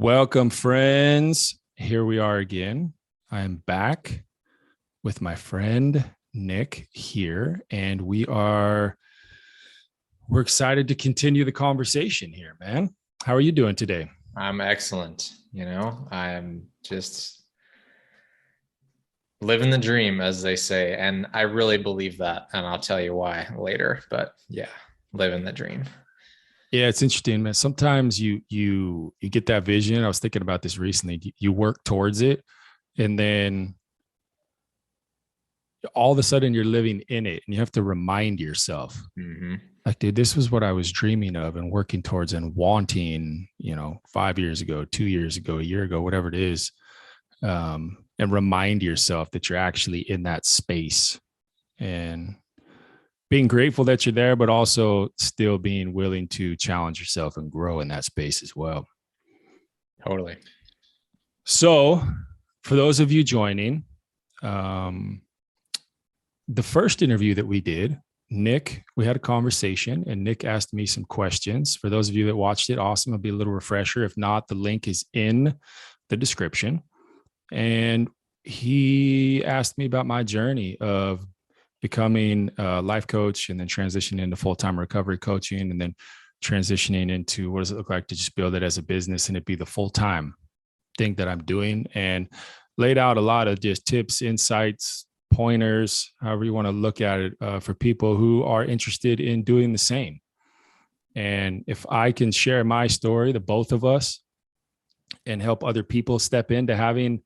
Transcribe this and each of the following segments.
Welcome, friends. Here we are again. I am back with my friend Nick here, and we're excited to continue the conversation here, man. How are you doing today? I'm excellent. I'm just living the dream, as they say. And I really believe that. And I'll tell you why later. But yeah, living the dream. Yeah, it's interesting, man. Sometimes you get that vision. I was thinking about this recently. You work towards it, and then all of a sudden you're living in it, and you have to remind yourself, Mm-hmm. like, dude, this was what I was dreaming of and working towards and wanting, 5 years ago, 2 years ago, a year ago, whatever it is. And remind yourself that you're actually in that space and being grateful that you're there, but also still being willing to challenge yourself and grow in that space as well. Totally. So, for those of you joining, um, the first interview that we did, we had a conversation and Nick asked me some questions. For those of you that watched it, awesome. It'll be a little refresher. If not, the link is in the description. And he asked me about my journey of becoming a life coach and then transitioning into full-time recovery coaching and then transitioning into what does it look like to just build it as a business and it be the full-time thing that I'm doing, and laid out a lot of just tips, insights, pointers, however you want to look at it, for people who are interested in doing the same. And if I can share my story, the both of us, and help other people step into having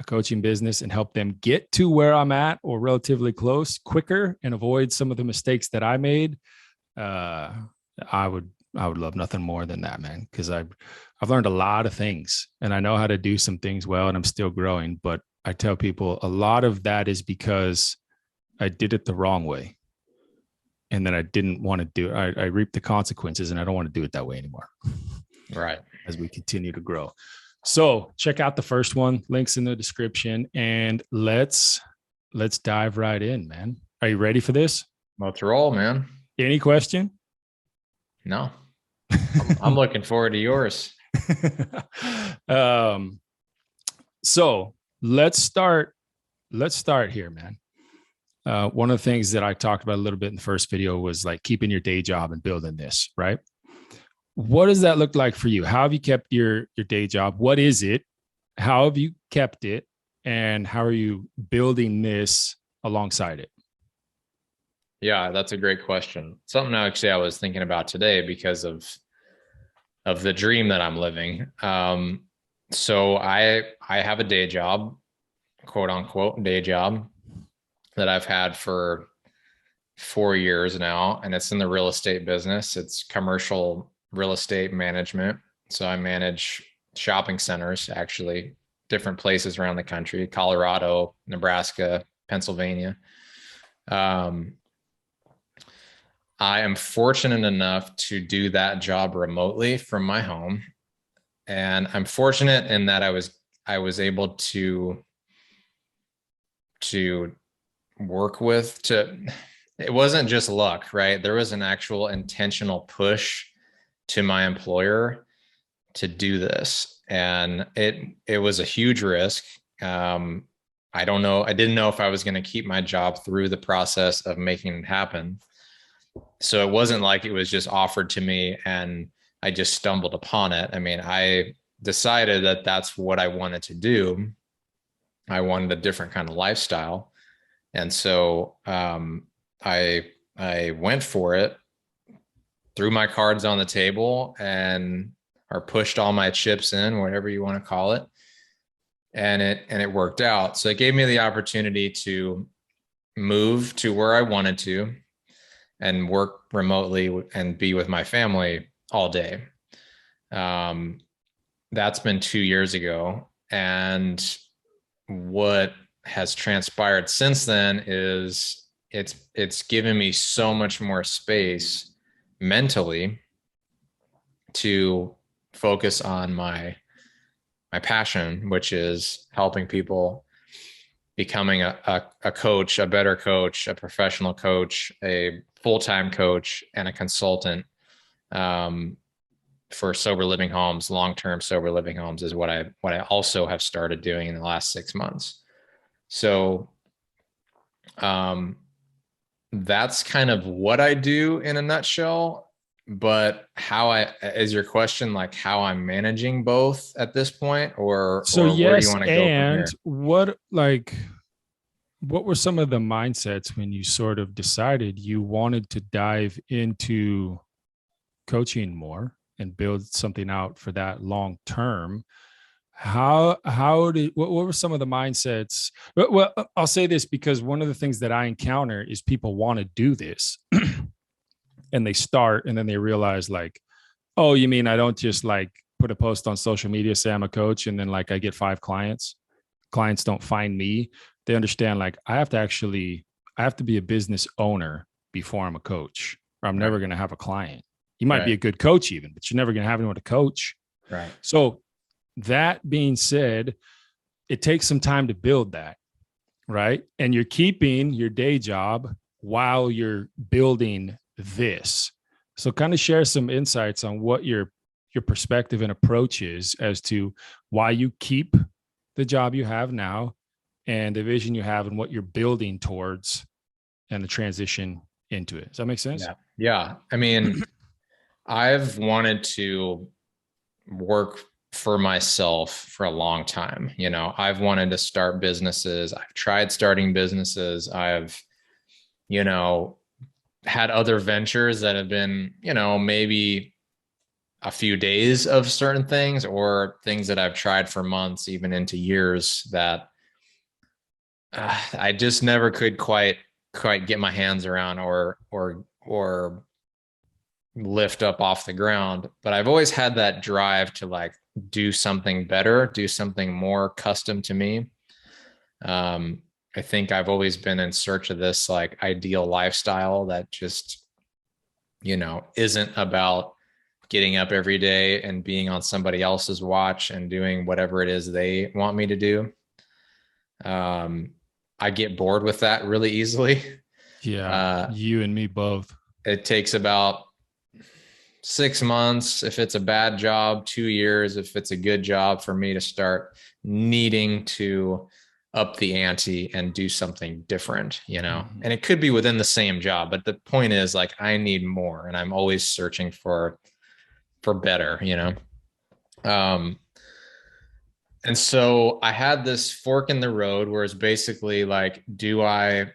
a coaching business and help them get to where I'm at or relatively close quicker and avoid some of the mistakes that I made, I would love nothing more than that, man. Because I've learned a lot of things and I know how to do some things well, and I'm still growing. But I tell people a lot of that is because I did it the wrong way, and then I didn't want to do it. I reaped the consequences, and I don't want to do it that way anymore. Right. As we continue to grow. So check out the first one, links in the description, and let's dive right in, man. Are you ready for this? Let's roll, man. Any question? No. I'm looking forward to yours. So let's start here, man. One of the things that I talked about a little bit in the first video was like keeping your day job and building this, right? What does that look like for you? How have you kept your day job? What is it? How have you kept it? And how are you building this alongside it? Yeah, that's a great question. Something actually I was thinking about today because of the dream that I'm living. So I have a day job, quote unquote day job, that I've had for 4 years now, and it's in the real estate business. It's commercial real estate management. So I manage shopping centers, actually, different places around the country: Colorado, Nebraska, Pennsylvania. I am fortunate enough to do that job remotely from my home. And I'm fortunate in that I was able to work with it wasn't just luck, right? There was an actual intentional push to my employer to do this. And it was a huge risk. I don't know. I didn't know if I was going to keep my job through the process of making it happen. So it wasn't like it was just offered to me and I just stumbled upon it. I mean, I decided that that's what I wanted to do. I wanted a different kind of lifestyle. And so I went for it, threw my cards on the table, and or pushed all my chips in, whatever you want to call it. And it worked out. So it gave me the opportunity to move to where I wanted to and work remotely and be with my family all day. That's been 2 years ago. And what has transpired since then is it's given me so much more space mentally to focus on my passion, which is helping people, becoming a coach, a better coach, a professional coach, a full-time coach, and a consultant. for sober living homes, long-term sober living homes is what I also have started doing in the last 6 months. So that's kind of what I do in a nutshell. But is your question like how I'm managing both at this point, So or where do you yes, want to go from and here? what were some of the mindsets when you sort of decided you wanted to dive into coaching more and build something out for that long term? What were some of the mindsets? Well, I'll say this because one of the things that I encounter is people want to do this and they start and then they realize like, oh, you mean I don't just like put a post on social media, say I'm a coach, and then like I get 5 clients. Clients don't find me. They understand like I have to be a business owner before I'm a coach, or I'm Right. never going to have a client. You might be Right. a good coach even, but you're never going to have anyone to coach. Right. So that being said, it takes some time to build that, right? And you're keeping your day job while you're building this. So kind of share some insights on what your perspective and approach is as to why you keep the job you have now and the vision you have and what you're building towards and the transition into it. Does that make sense? Yeah. Yeah. I mean, I've wanted to work for myself for a long time. I've wanted to start businesses. I've tried starting businesses. I've, had other ventures that have been, maybe a few days of certain things, or things that I've tried for months, even into years, that I just never could quite get my hands around or lift up off the ground. But I've always had that drive to like do something better, do something more custom to me. I think I've always been in search of this like ideal lifestyle that just, isn't about getting up every day and being on somebody else's watch and doing whatever it is they want me to do. I get bored with that really easily. Yeah, you and me both. It takes about 6 months if it's a bad job, 2 years if it's a good job, for me to start needing to up the ante and do something different, Mm-hmm. and it could be within the same job, but the point is like I need more, and I'm always searching for better. And so I had this fork in the road where it's basically like, do I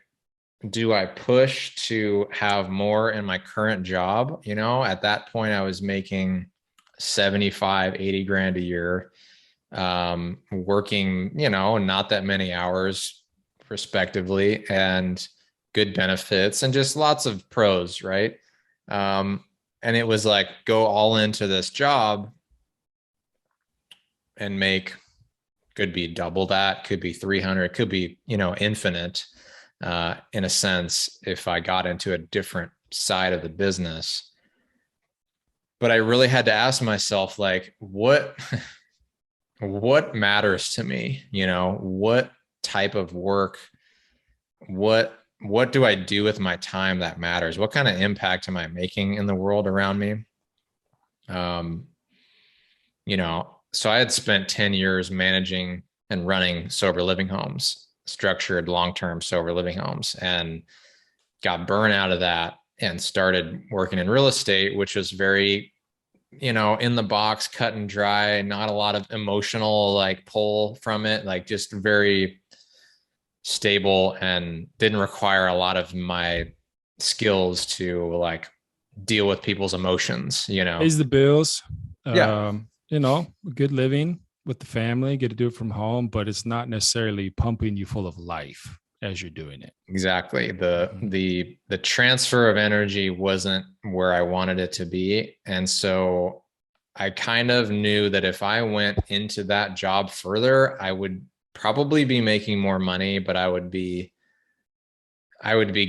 push to have more in my current job? At that point I was making 75, 80 grand a year, working, not that many hours respectively, and good benefits and just lots of pros. Right. And it was like, go all into this job and make, could be double that, could be 300, could be, infinite, in a sense, if I got into a different side of the business. But I really had to ask myself, like, what matters to me? What type of work, what do I do with my time that matters? What kind of impact am I making in the world around me? Um, so I had spent 10 years managing and running sober living homes, structured long-term sober living homes, and got burned out of that and started working in real estate, which was very, in the box, cut and dry, not a lot of emotional like pull from it, like just very stable, and didn't require a lot of my skills to like deal with people's emotions. Pays the bills. Yeah. Good living with the family, get to do it from home, but it's not necessarily pumping you full of life as you're doing it. Exactly. The transfer of energy wasn't where I wanted it to be. And so I kind of knew that if I went into that job further, I would probably be making more money, but I would be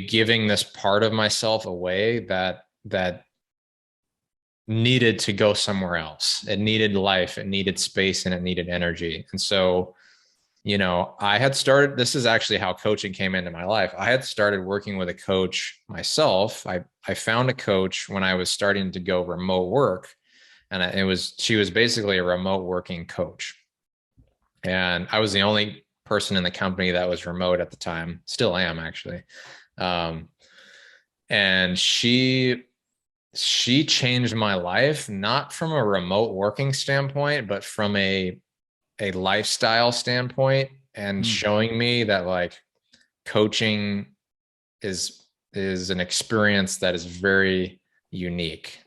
giving this part of myself away that needed to go somewhere else. It needed life, it needed space, and it needed energy. And so, I had started, this is actually how coaching came into my life. I had started working with a coach myself. I found a coach when I was starting to go remote work, And she was basically a remote working coach. And I was the only person in the company that was remote at the time, still am actually. And she changed my life, not from a remote working standpoint, but from a lifestyle standpoint, and showing me that like coaching is an experience that is very unique.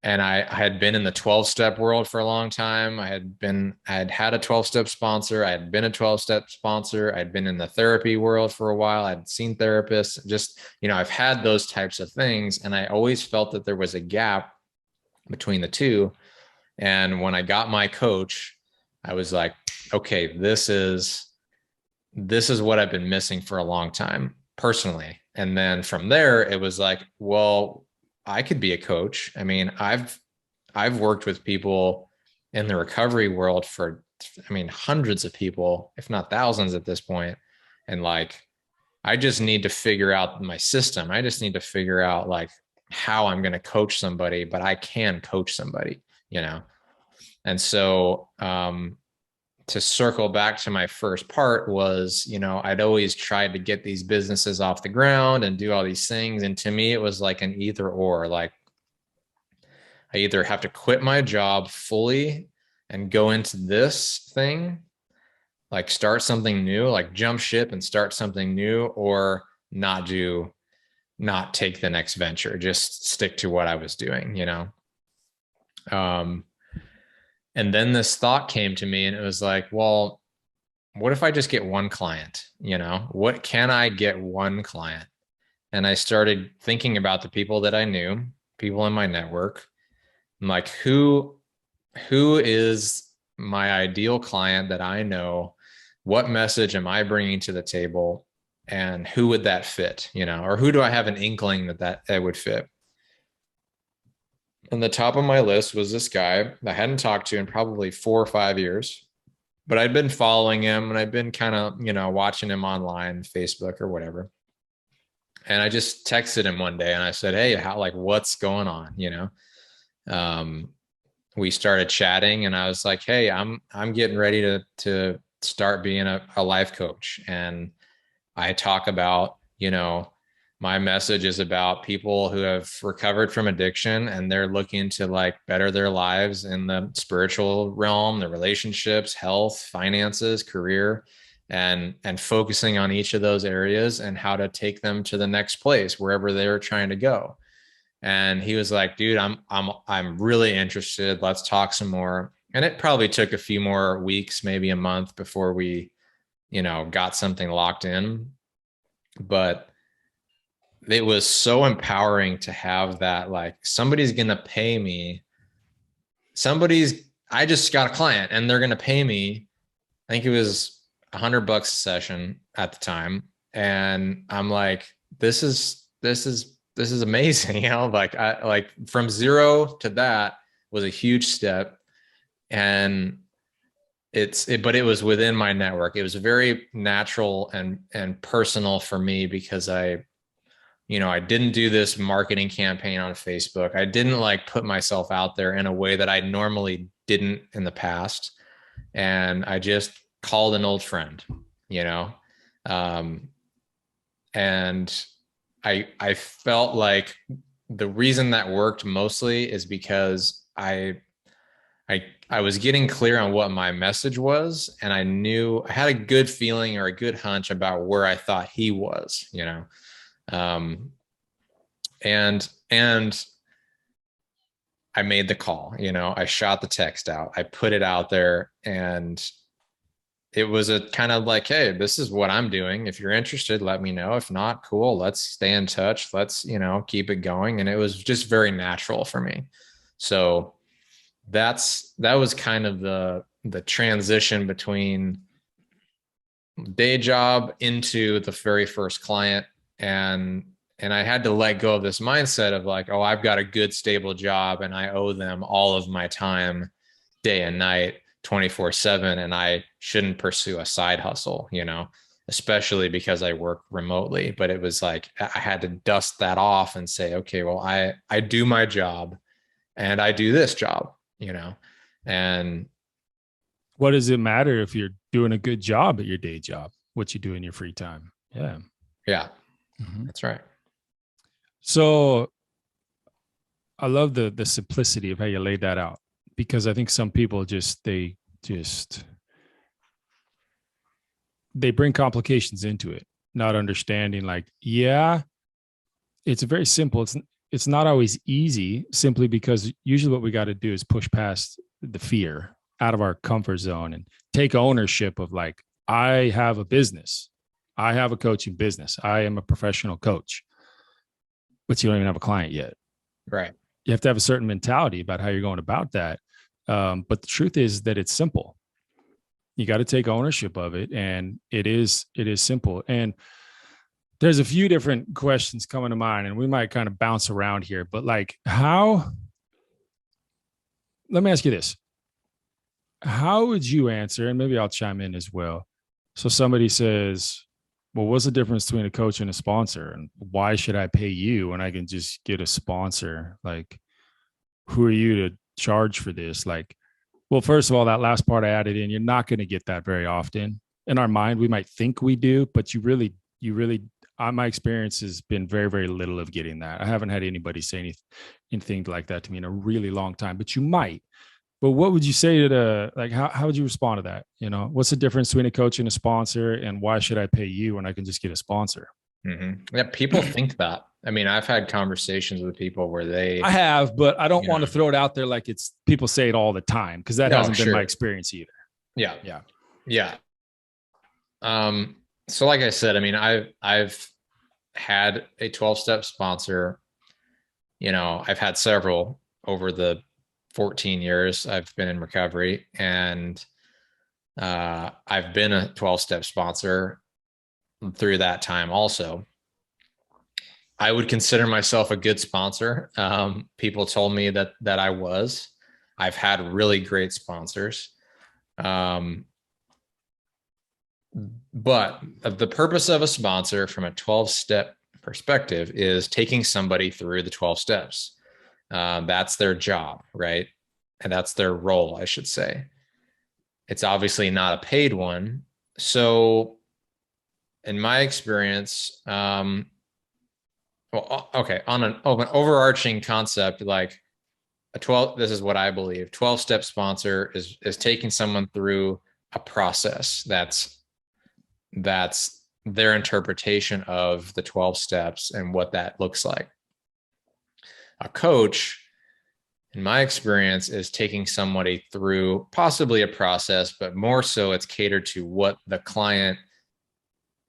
And I had been in the 12-step world for a long time. I had had a 12-step sponsor. I had been a 12-step sponsor. I'd been in the therapy world for a while. I'd seen therapists. Just, I've had those types of things. And I always felt that there was a gap between the two. And when I got my coach, I was like, okay, this is what I've been missing for a long time personally. And then from there, it was like, well, I could be a coach. I mean, I've worked with people in the recovery world for, hundreds of people, if not thousands at this point. And like, I just need to figure out my system. I just need to figure out like how I'm going to coach somebody, but I can coach somebody, And so, to circle back to my first part was, I'd always tried to get these businesses off the ground and do all these things. And to me, it was like an either or. Like, I either have to quit my job fully and go into this thing, like start something new, like jump ship and start something new, or not take the next venture, just stick to what I was doing, And then this thought came to me, and it was like, well, what if I just get one client? What can I get one client? And I started thinking about the people that I knew, people in my network. I'm like, who is my ideal client that I know? What message am I bringing to the table? And who would that fit? Or who do I have an inkling that would fit? And the top of my list was this guy I hadn't talked to in probably 4 or 5 years, but I'd been following him and I'd been kind of, watching him online, Facebook or whatever. And I just texted him one day and I said, hey, what's going on? We started chatting and I was like, hey, I'm getting ready to start being a life coach. And I talk about, my message is about people who have recovered from addiction and they're looking to like better their lives in the spiritual realm, the relationships, health, finances, career, and focusing on each of those areas and how to take them to the next place, wherever they're trying to go. And he was like, dude, I'm really interested. Let's talk some more. And it probably took a few more weeks, maybe a month before we, got something locked in. But it was so empowering to have that, like, somebody's going to pay me. I just got a client and they're going to pay me. I think it was $100 a session at the time. And I'm like, this is amazing. Like from zero to that was a huge step. And but it was within my network. It was very natural and personal for me because I didn't do this marketing campaign on Facebook. I didn't like put myself out there in a way that I normally didn't in the past. And I just called an old friend, and I felt like the reason that worked mostly is because I was getting clear on what my message was. And I had a good feeling or a good hunch about where I thought he was, and I made the call, I shot the text out, I put it out there, and it was a kind of like, hey, this is what I'm doing. If you're interested, let me know. If not, cool. Let's stay in touch. Let's, keep it going. And it was just very natural for me. So that was kind of the transition between day job into the very first client. And I had to let go of this mindset of like, oh, I've got a good, stable job and I owe them all of my time, day and night, 24/7. And I shouldn't pursue a side hustle, especially because I work remotely. But it was like, I had to dust that off and say, okay, well, I do my job and I do this job, and what does it matter if you're doing a good job at your day job, what you do in your free time? Yeah. Yeah, Mhm. that's right. So I love the simplicity of how you laid that out, because I think some people they bring complications into it, not understanding like, yeah, it's very simple. It's not always easy, simply because usually what we got to do is push past the fear, out of our comfort zone, and take ownership of like, I have a business. I have a coaching business. I am a professional coach, but you don't even have a client yet. Right. You have to have a certain mentality about how you're going about that. But the truth is that it's simple. You got to take ownership of it, and it is simple. And there's a few different questions coming to mind, and we might kind of bounce around here, but like, let me ask you this. How would you answer, and maybe I'll chime in as well. So somebody says, well, what's the difference between a coach and a sponsor? And why should I pay you when I can just get a sponsor? Like, who are you to charge for this? Like, well, first of all, that last part I added in, you're not going to get that very often. In our mind, we might think we do, but you really, my experience has been very, very little of getting that. I haven't had anybody say anything like that to me in a really long time, but you might. But what would you say to how would you respond to that? What's the difference between a coach and a sponsor, and why should I pay you when I can just get a sponsor? Mm-hmm. Yeah, people think that. I mean, I've had conversations with people where I have, but I don't want to throw it out there like it's people say it all the time, because that hasn't been my experience either. Yeah. So like I said, I mean, I've had a 12-step sponsor. I've had several over the 14 years I've been in recovery, and I've been a 12-step sponsor through that time also. I would consider myself a good sponsor. People told me that I was. I've had really great sponsors. But the purpose of a sponsor from a 12-step perspective is taking somebody through the 12 steps. That's their job, right? And that's their role, I should say. It's obviously not a paid one. So in my experience, on an overarching concept, like this is what I believe, 12-step sponsor is taking someone through a process that's their interpretation of the 12 steps and what that looks like. A coach, in my experience, is taking somebody through possibly a process, but more so it's catered to what the client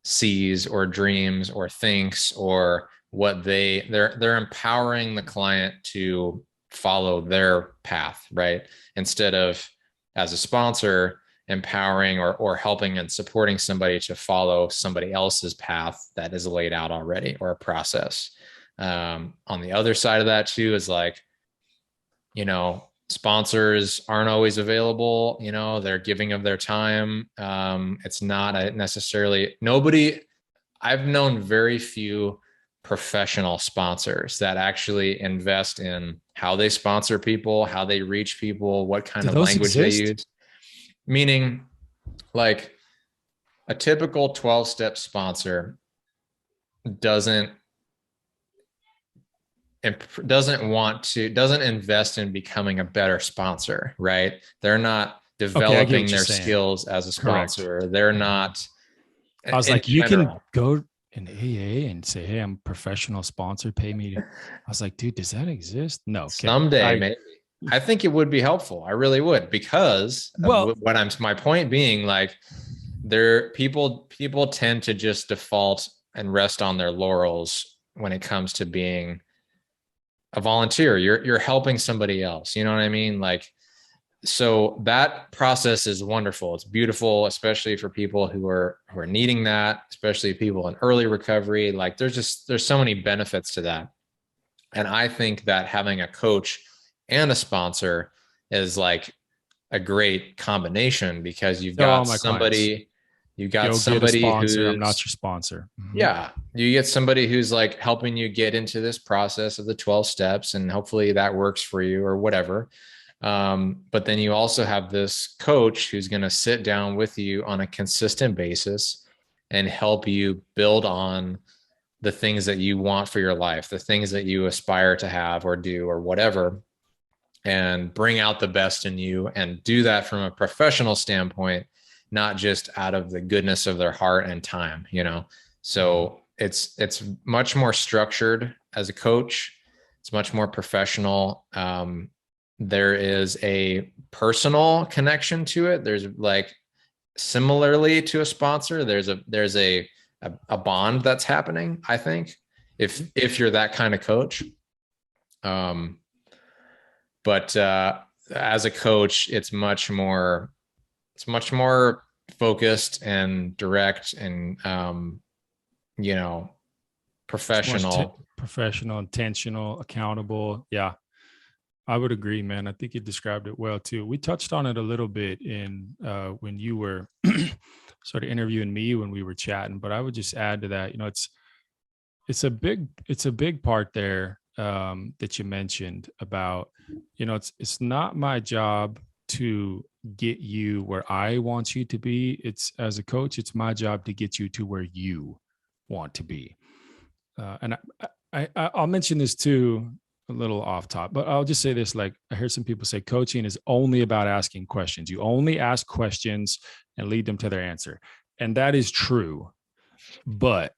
sees or dreams or thinks, or what they're empowering the client to follow their path, right? Instead of, as a sponsor, empowering or helping and supporting somebody to follow somebody else's path that is laid out already, or a process. On the other side of that too is like, sponsors aren't always available. They're giving of their time. It's not necessarily I've known very few professional sponsors that actually invest in how they sponsor people, how they reach people, what kind of language they use. Meaning, like, a typical 12-step sponsor doesn't invest in becoming a better sponsor, right? They're not developing their skills as a sponsor. Correct. They're not. I was like, you can go in AA and say, hey, I'm a professional sponsor, pay me. I was like, dude, does that exist? No. Someday, maybe. I think it would be helpful. I really would, because my point being, like, people tend to just default and rest on their laurels when it comes to being a volunteer. You're helping somebody else. You know what I mean? Like, so that process is wonderful. It's beautiful, especially for people who are needing that, especially people in early recovery. Like, there's so many benefits to that. And I think that having a coach and a sponsor is like a great combination, because you've got somebody You got Go get a somebody sponsor. I'm who's, not your sponsor. Mhm. yeah, you get somebody who's like helping you get into this process of the 12 steps, and hopefully that works for you or whatever. But then you also have this coach who's going to sit down with you on a consistent basis and help you build on the things that you want for your life, the things that you aspire to have or do or whatever, and bring out the best in you and do that from a professional standpoint, not just out of the goodness of their heart and time, you know? So it's much more structured as a coach. It's much more professional. There is a personal connection to it. There's like, similarly to a sponsor, there's a bond that's happening, I think, if you're that kind of coach. Um, but as a coach, it's much more focused and direct and you know, It's more professional. professional, intentional, accountable. Yeah, I would agree, man. I think you described it well too. We touched on it a little bit in when you were sort of interviewing me when we were chatting, but I would just add to that. You know, it's a big part there that you mentioned about. You know, it's not my job to get you where I want you to be. It's as a coach, it's my job to get you to where you want to be. And I'll mention this too, a little off top, but I'll just say this: like I heard some people say, coaching is only about asking questions. You only ask questions and lead them to their answer, and that is true. But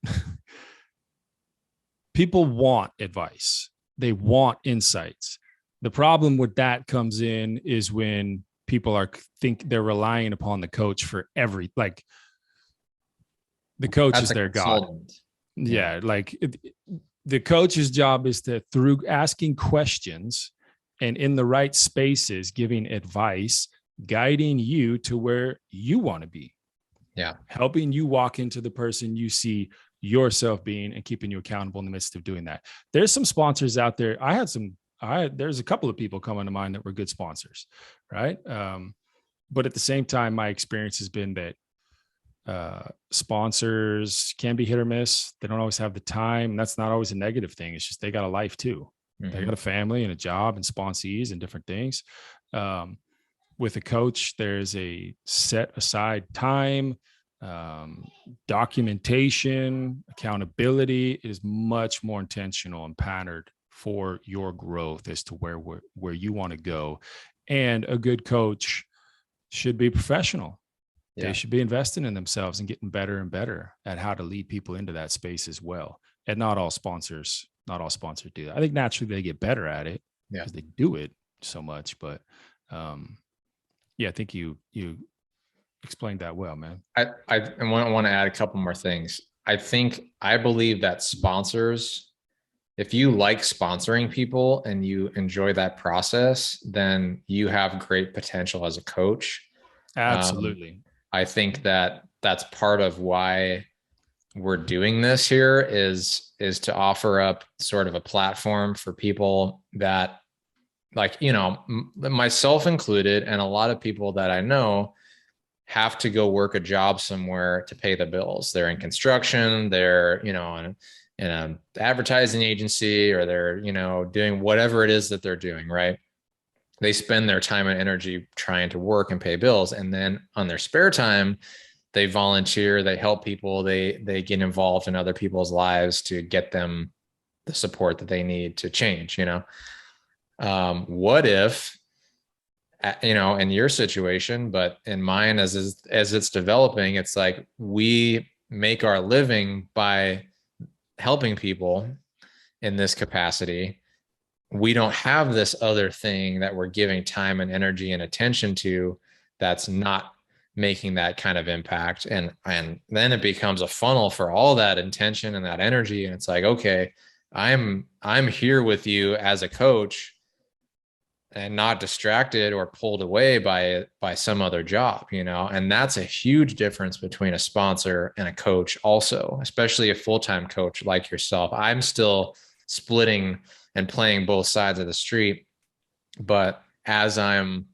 people want advice; they want insights. The problem with that comes in is when people think they're relying upon the coach for like the coach That's is a their god. consultant. Yeah. Yeah, like the coach's job is to, through asking questions and in the right spaces, giving advice, guiding you to where you want to be. Yeah. Helping you walk into the person you see yourself being and keeping you accountable in the midst of doing that. There's some sponsors out there. There's a couple of people coming to mind that were good sponsors, right? But at the same time, my experience has been that sponsors can be hit or miss. They don't always have the time. And that's not always a negative thing. It's just they got a life too. They got a family and a job and sponsees and different things. With a coach, there's a set aside time, documentation, accountability. It is much more intentional and patterned for your growth as to where you want to go. And a good coach should be professional. They should be investing in themselves and getting better and better at how to lead people into that space as well. And not all sponsors do that. I think naturally they get better at it because they do it so much. But I think you explained that well, man. I want to add a couple more things. I believe that sponsors, if you like sponsoring people and you enjoy that process, then you have great potential as a coach. Absolutely. I think that that's part of why we're doing this here is to offer up sort of a platform for people that, like, you know, myself included, and a lot of people that I know have to go work a job somewhere to pay the bills. They're in construction, they're, you know, in an advertising agency, or they're, you know, doing whatever it is that they're doing, right? They spend their time and energy trying to work and pay bills. And then on their spare time, they volunteer, they help people, they get involved in other people's lives to get them the support that they need to change, you know? What if, you know, in your situation, but in mine, as it's developing, it's like we make our living by helping people in this capacity. We don't have this other thing that we're giving time and energy and attention to that's not making that kind of impact. And then it becomes a funnel for all that intention and that energy. And it's like, okay, I'm here with you as a coach and not distracted or pulled away by some other job, you know? And that's a huge difference between a sponsor and a coach also, especially a full-time coach like yourself. I'm still splitting and playing both sides of the street. But as I'm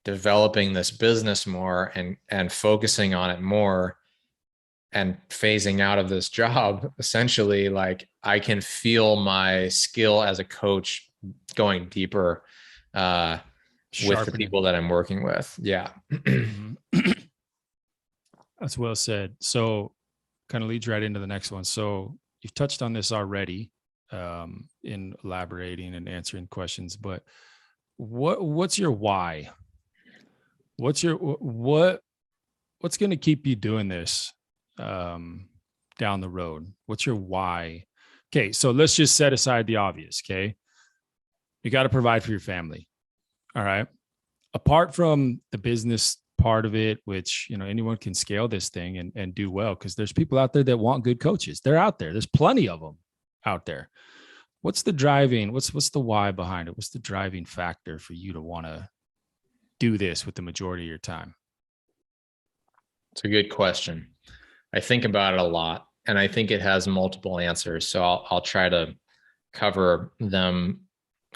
developing this business more and focusing on it more, and phasing out of this job, essentially, like I can feel my skill as a coach going deeper with the Sharpening. people that I'm working with. Yeah. Mhm. That's well said. So kind of leads right into the next one. So you've touched on this already in elaborating and answering questions, but what's your why? What's going to keep you doing this down the road? What's your why? Okay, so let's just set aside the obvious. Okay, you got to provide for your family. All right. Apart from the business part of it, which anyone can scale this thing and do well, because there's people out there that want good coaches. They're out there. There's plenty of them out there. What's the driving? What's the why behind it? What's the driving factor for you to want to do this with the majority of your time? It's a good question. I think about it a lot, and I think it has multiple answers. So I'll try to cover them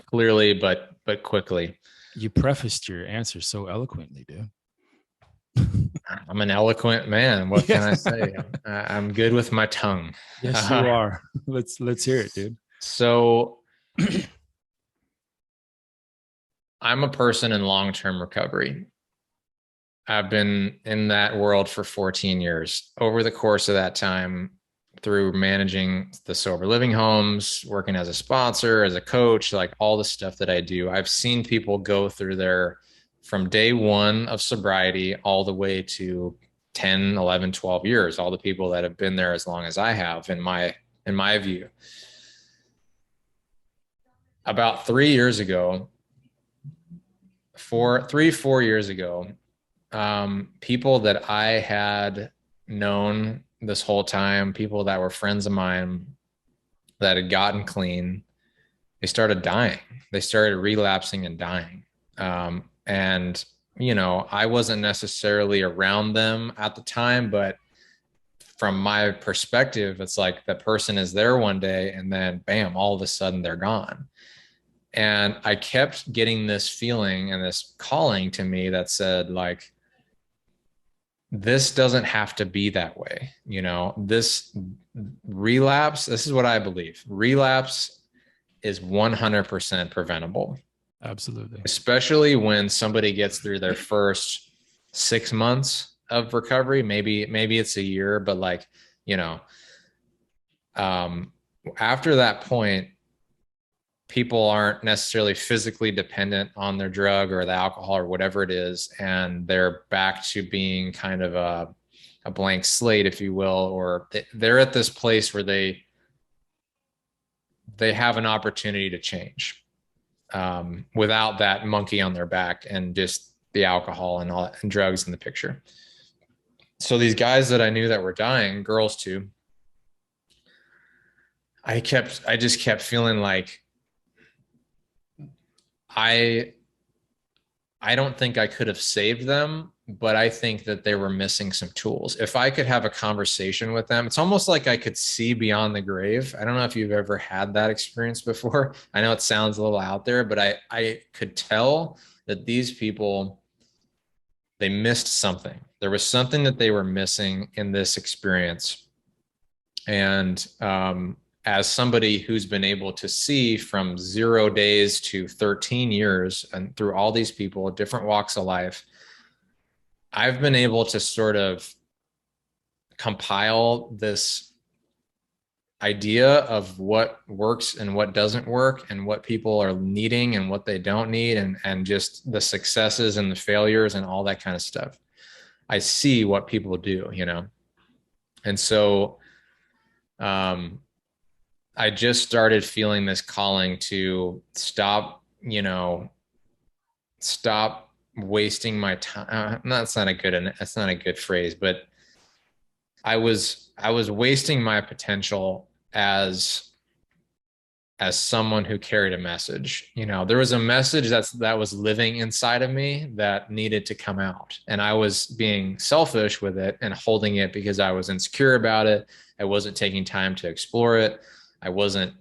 clearly, but quickly. You prefaced your answer so eloquently, dude. I'm an eloquent man. What can I say? I'm good with my tongue. Yes, you are. Let's hear it, dude. So I'm a person in long-term recovery. I've been in that world for 14 years. Over the course of that time, through managing the sober living homes, working as a sponsor, as a coach, like all the stuff that I do, I've seen people go through their from day one of sobriety all the way to 10, 11, 12 years, all the people that have been there as long as I have in my view. About 3 years ago, 4 years ago, people that I had known this whole time, people that were friends of mine that had gotten clean, they started dying. They started relapsing and dying. And, I wasn't necessarily around them at the time, but from my perspective, it's like the person is there one day and then bam, all of a sudden they're gone. And I kept getting this feeling and this calling to me that said, like, this doesn't have to be that way. This relapse, this is what I believe. Relapse is 100% preventable. Absolutely. Especially when somebody gets through their first 6 months of recovery, maybe it's a year, but like, after that point, people aren't necessarily physically dependent on their drug or the alcohol or whatever it is. And they're back to being kind of a blank slate, if you will, or they're at this place where they have an opportunity to change without that monkey on their back and just the alcohol and all that, and drugs in the picture. So these guys that I knew that were dying, girls too, I just kept feeling like I don't think I could have saved them, but I think that they were missing some tools. If I could have a conversation with them, it's almost like I could see beyond the grave. I don't know if you've ever had that experience before. I know it sounds a little out there, but I could tell that these people, they missed something. There was something that they were missing in this experience. And as somebody who's been able to see from 0 days to 13 years and through all these people, different walks of life, I've been able to sort of compile this idea of what works and what doesn't work and what people are needing and what they don't need, and just the successes and the failures and all that kind of stuff. I see what people do, And so I just started feeling this calling to stop wasting my time. That's not a good phrase, but I was wasting my potential as someone who carried a message. There was a message that was living inside of me that needed to come out. And I was being selfish with it and holding it because I was insecure about it. I wasn't taking time to explore it. I wasn't,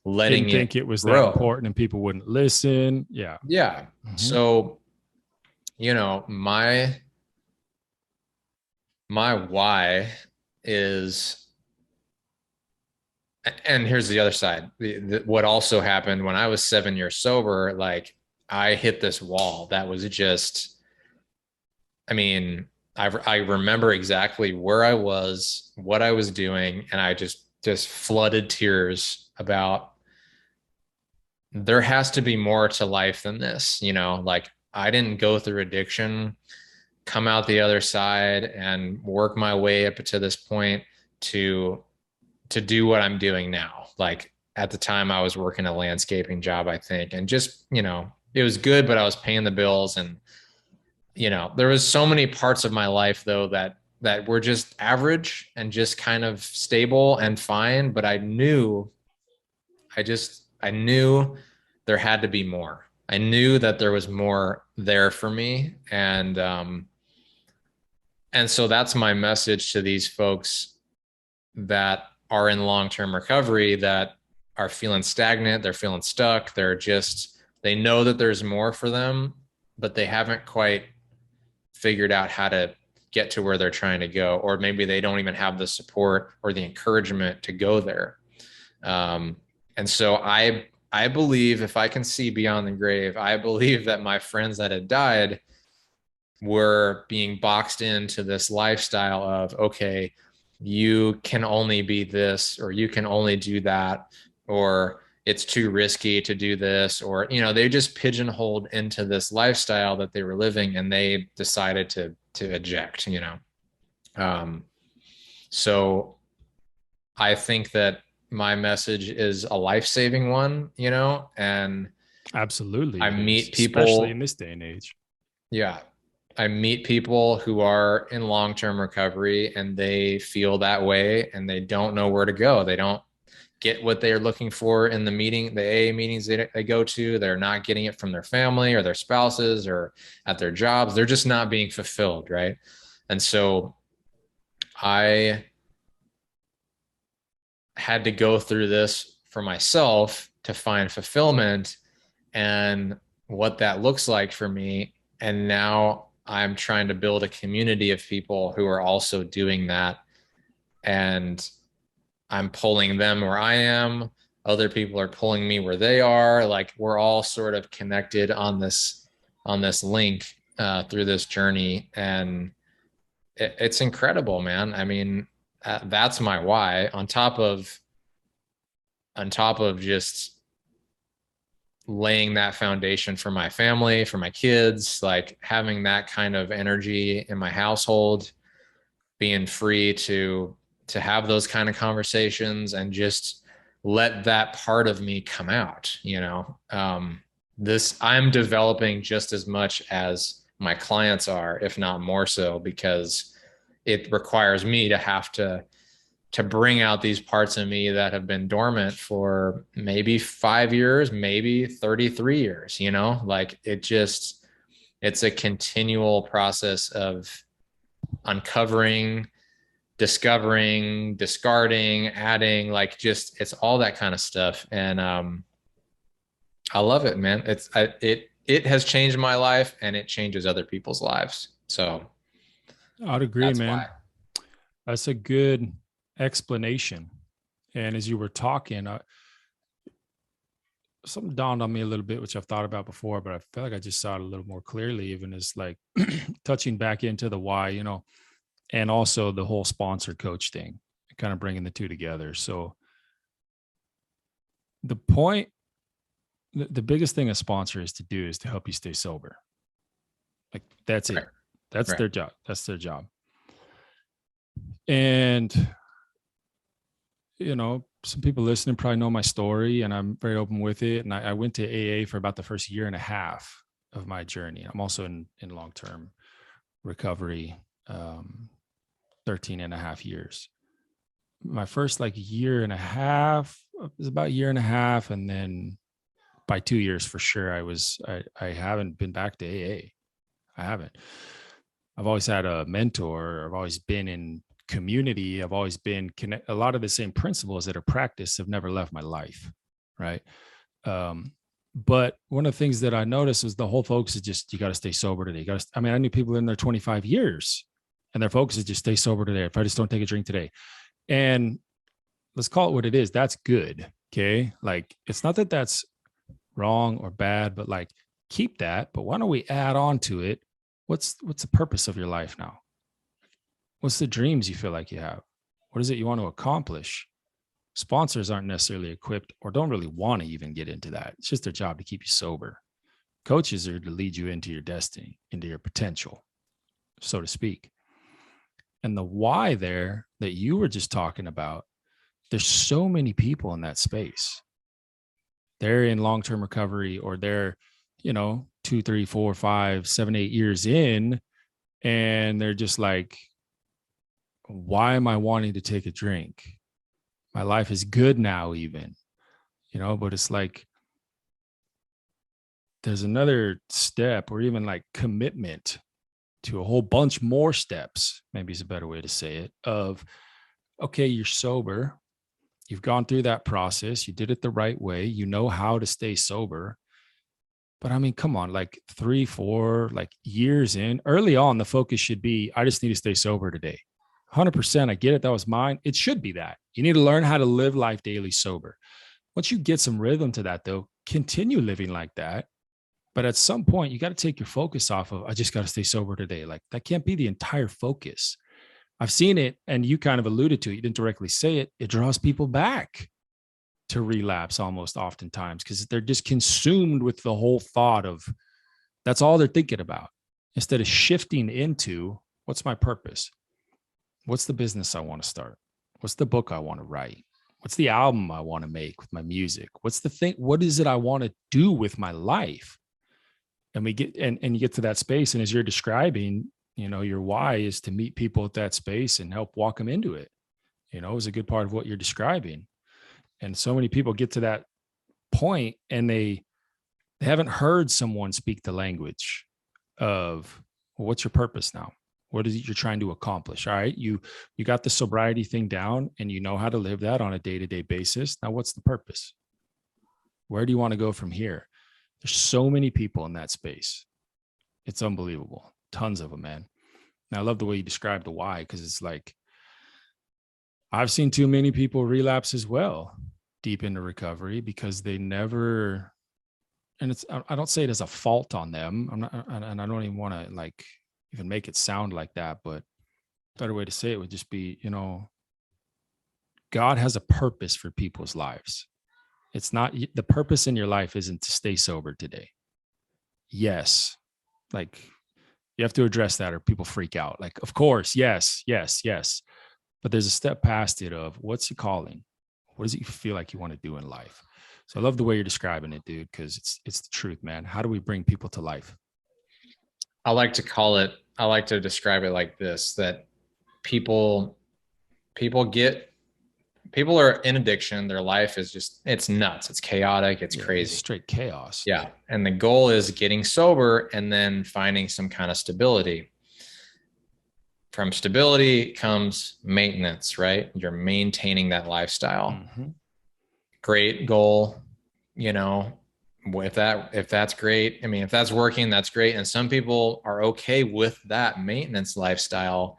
letting Didn't think it was grow. that important and people wouldn't listen. Yeah. Yeah. Mm-hmm. So, my my why is, and here's the other side. What also happened when I was 7 years sober, like I hit this wall that was just, I mean, I remember exactly where I was, what I was doing, and I just flooded tears about there has to be more to life than this, like I didn't go through addiction, come out the other side and work my way up to this point to do what I'm doing now. Like at the time I was working a landscaping job, I think, and just, it was good, but I was paying the bills. And, there was so many parts of my life though that were just average and just kind of stable and fine. But I knew there had to be more. I knew that there was more there for me. And so that's my message to these folks that are in long-term recovery, that are feeling stagnant, they're feeling stuck, they know that there's more for them, but they haven't quite figured out how to get to where they're trying to go, or maybe they don't even have the support or the encouragement to go there. And so I believe, if I can see beyond the grave, I believe that my friends that had died were being boxed into this lifestyle of, okay, you can only be this, or you can only do that, or it's too risky to do this, or, they just pigeonholed into this lifestyle that they were living, and they decided to eject, so I think that my message is a life-saving one, and Absolutely. I It is, meet especially in people. this day and age. Yeah. I meet people who are in long-term recovery and they feel that way and they don't know where to go. They don't get what they're looking for in the AA meetings they go to. They're not getting it from their family or their spouses or at their jobs. They're just not being fulfilled, right? And so I had to go through this for myself to find fulfillment and what that looks like for me. And now I'm trying to build a community of people who are also doing that. And I'm pulling them where I am. Other people are pulling me where they are. Like we're all sort of connected on this link through this journey. And it's incredible, man. I mean, that's my why. On top of just laying that foundation for my family, for my kids, like having that kind of energy in my household, being free to have those kind of conversations and just let that part of me come out, this I'm developing just as much as my clients are, if not more so, because it requires me to have to bring out these parts of me that have been dormant for maybe 5 years, maybe 33 years, like it's a continual process of uncovering, discovering, discarding, adding, like just, it's all that kind of stuff. And I love it, man. It has changed my life and it changes other people's lives. So I'd agree, that's why. man. That's a good explanation. And as you were talking, something dawned on me a little bit, which I've thought about before, but I feel like I just saw it a little more clearly, even as like touching back into the why, and also the whole sponsor coach thing, kind of bringing the two together. So the point, the biggest thing a sponsor is to do is to help you stay sober. Like that's Right. it. That's Right. their job. That's their job. And, some people listening probably know my story and I'm very open with it. And I went to AA for about the first year and a half of my journey. I'm also in long-term recovery, 13 and a half years. My first like year and a half, it was about a year and a half. And then by 2 years for sure, I haven't been back to AA. I haven't. I've always had a mentor. I've always been in community. I've always been connect. A lot of the same principles that are practiced have never left my life. Right. But one of the things that I noticed is the whole focus is just, you got to stay sober today. I knew people in their 25 years and their focus is just stay sober today. If I just don't take a drink today, and let's call it what it is, that's good. Okay. Like, it's not that that's wrong or bad, but like, keep that. But why don't we add on to it? What's the purpose of your life now? What's the dreams you feel like you have? What is it you want to accomplish? Sponsors aren't necessarily equipped or don't really want to even get into that. It's just their job to keep you sober. Coaches are to lead you into your destiny, into your potential, so to speak. And the why there that you were just talking about, there's so many people in that space. They're in long-term recovery, or they're, 2, 3, 4, 5, 7, 8 years in, and they're just like, why am I wanting to take a drink? My life is good now, even, but it's like, there's another step, or even like commitment to a whole bunch more steps, maybe is a better way to say it, of, okay, you're sober. You've gone through that process. You did it the right way. You know how to stay sober. But I mean, come on, like 3, 4, like years in, early on, the focus should be, I just need to stay sober today. 100%. I get it. That was mine. It should be that. You need to learn how to live life daily sober. Once you get some rhythm to that, though, continue living like that. But at some point, you got to take your focus off of, I just got to stay sober today. Like, that can't be the entire focus. I've seen it, and you kind of alluded to it. You didn't directly say it. It draws people back to relapse almost oftentimes, because they're just consumed with the whole thought of, that's all they're thinking about, instead of shifting into, what's my purpose? What's the business I want to start? What's the book I want to write? What's the album I want to make with my music? What's the thing? What is it I want to do with my life? And we get, and you get to that space. And as you're describing, your why is to meet people at that space and help walk them into it. Is a good part of what you're describing. And so many people get to that point, and they haven't heard someone speak the language of, well, what's your purpose now? What is it you're trying to accomplish? All right. You got the sobriety thing down, and you know how to live that on a day-to-day basis. Now, what's the purpose? Where do you want to go from here? There's so many people in that space. It's unbelievable. Tons of them, man. And I love the way you described the why, because it's like, I've seen too many people relapse as well, deep into recovery, because they never, and I don't say it as a fault on them. I'm not, and I don't even want to like even make it sound like that, but a better way to say it would just be, God has a purpose for people's lives. It's not, the purpose in your life isn't to stay sober today. Yes. Like, you have to address that, or people freak out. Like, of course, yes. But there's a step past it of, what's your calling? What does it you feel like you want to do in life? So I love the way you're describing it, dude, because it's the truth, man. How do we bring people to life? I like to describe it like this, that people are in addiction. Their life is just, it's nuts. It's chaotic. It's crazy. It's straight chaos. Yeah. And the goal is getting sober and then finding some kind of stability. From stability comes maintenance, right? You're maintaining that lifestyle. Mm-hmm. Great goal. If that's great. I mean, if that's working, that's great. And some people are okay with that maintenance lifestyle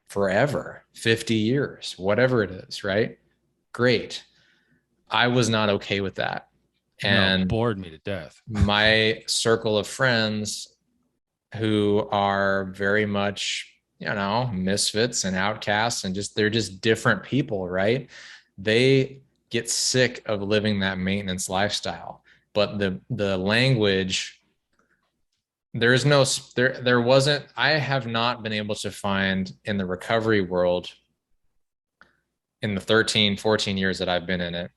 forever, 50 years, whatever it is, right? Great. I was not okay with that. And bored me to death. My circle of friends who are very much, misfits and outcasts, and they're just different people, right? They get sick of living that maintenance lifestyle. But the language, there wasn't, I have not been able to find in the recovery world, in the 13, 14 years that I've been in it,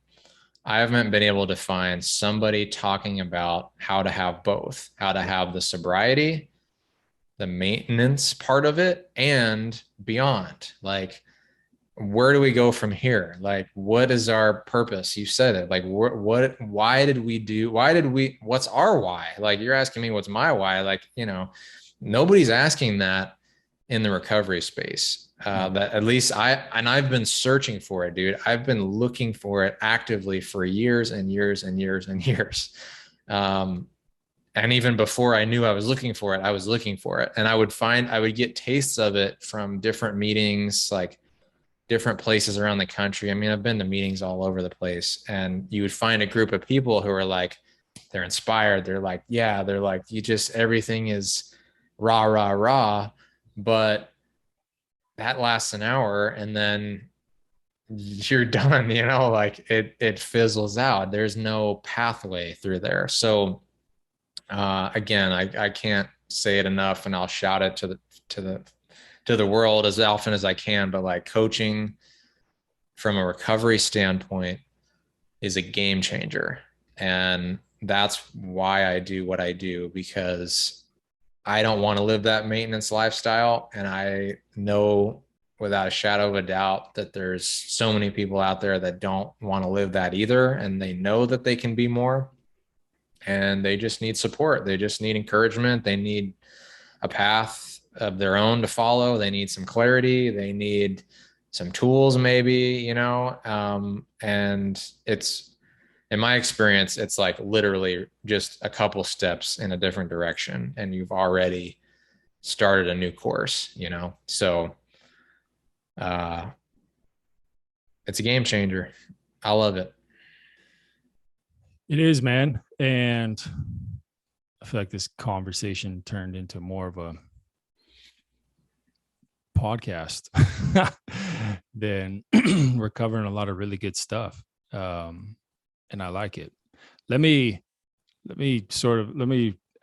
I haven't been able to find somebody talking about how to have both, how to have the sobriety, the maintenance part of it, and beyond. Like, where do we go from here? Like, what is our purpose? You said it. Like, what's our why? Like, you're asking me what's my why? Like, nobody's asking that in the recovery space. That at least I've been searching for it, dude. I've been looking for it actively for years and years and years and years. And even before I knew I was looking for it, I was looking for it. And I would get tastes of it from different meetings, like different places around the country. I mean, I've been to meetings all over the place, and you would find a group of people who are like, they're inspired. They're like, yeah, they're like, you just, everything is rah, rah, rah. But that lasts an hour and then you're done, like it fizzles out. There's no pathway through there. So again, I can't say it enough, and I'll shout it to the to the world as often as I can. But like, coaching from a recovery standpoint is a game changer, and that's why I do what I do, because I don't want to live that maintenance lifestyle, and I know without a shadow of a doubt that there's so many people out there that don't want to live that either, and they know that they can be more, and they just need support. They just need encouragement. They need a path of their own to follow. They need some clarity. They need some tools, maybe, and it's, in my experience, it's like literally just a couple steps in a different direction, and you've already started a new course. So uh, it's a game changer. I love it. It is, man. And I feel like this conversation turned into more of a podcast. Then we're covering a lot of really good stuff. And I like it. Let me